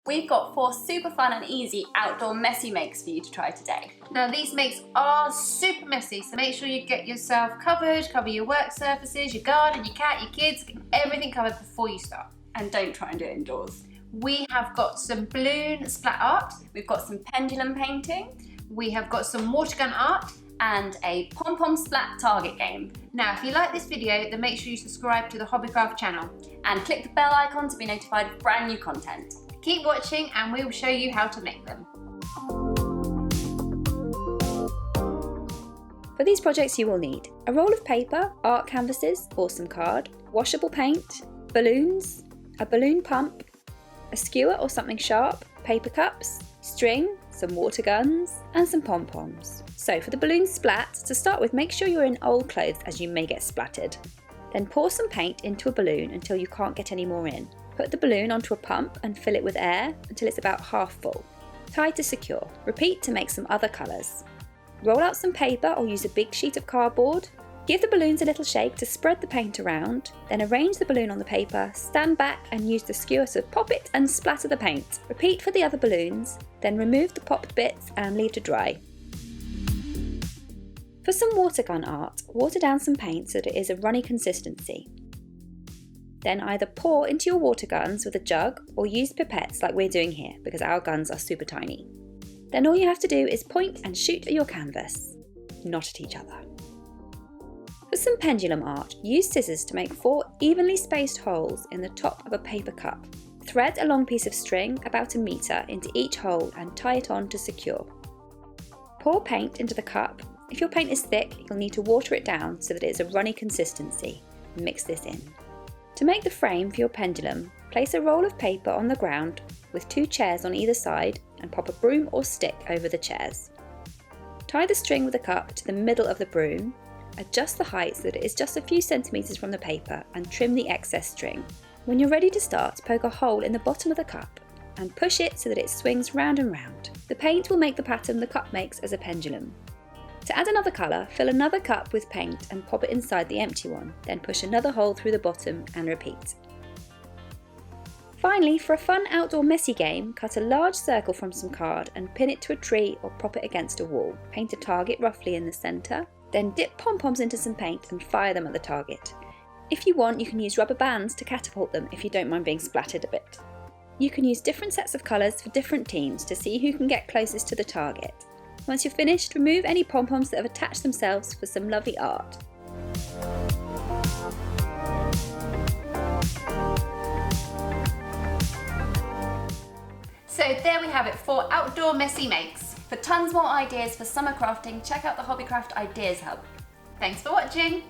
We've got 4 super fun and easy outdoor messy makes for you to try today. Now these makes are super messy, so make sure you get yourself covered, cover your work surfaces, your garden, your cat, your kids, everything covered before you start. And don't try and do it indoors. We have got some balloon splat art, We've got some pendulum painting we have got some water gun art. and a pom-pom splat target game. Now if you like this video, then make sure you subscribe to the Hobbycraft channel. And click the bell icon to be notified of brand new content. Keep watching and we will show you how to make them. For these projects you will need a roll of paper, art canvases or some card, washable paint, balloons, a balloon pump, a skewer or something sharp, paper cups, string, some water guns and some pom-poms. So for the balloon splat, to start with make sure you're in old clothes as you may get splattered. Then pour some paint into a balloon until you can't get any more in. Put the balloon onto a pump and fill it with air until it's about half full. Tie to secure. Repeat to make some other colours. Roll out some paper or use a big sheet of cardboard. Give the balloons a little shake to spread the paint around, then arrange the balloon on the paper, stand back and use the skewer to pop it and splatter the paint. Repeat for the other balloons, then remove the popped bits and leave to dry. For some water gun art, water down some paint so that it is a runny consistency. Then either pour into your water guns with a jug or use pipettes like we're doing here because our guns are super tiny. Then all you have to do is point and shoot at your canvas, not at each other. For some pendulum art, use scissors to make 4 evenly spaced holes in the top of a paper cup. Thread a long piece of string about 1 metre into each hole and tie it on to secure. Pour paint into the cup. If your paint is thick, you'll need to water it down so that it is a runny consistency. Mix this in. To make the frame for your pendulum, place a roll of paper on the ground with 2 chairs on either side and pop a broom or stick over the chairs. Tie the string with a cup to the middle of the broom. Adjust the height so that it is just a few centimetres from the paper and trim the excess string. When you're ready to start, poke a hole in the bottom of the cup and push it so that it swings round and round. The paint will make the pattern the cup makes as a pendulum. To add another colour, fill another cup with paint and pop it inside the empty one, then push another hole through the bottom and repeat. Finally, for a fun outdoor messy game, cut a large circle from some card and pin it to a tree or prop it against a wall. Paint a target roughly in the centre, then dip pom-poms into some paint and fire them at the target. If you want, you can use rubber bands to catapult them if you don't mind being splattered a bit. You can use different sets of colours for different teams to see who can get closest to the target. Once you're finished, remove any pom-poms that have attached themselves for some lovely art. So there we have it, 4 outdoor messy makes. For tons more ideas for summer crafting, check out the Hobbycraft Ideas Hub. Thanks for watching.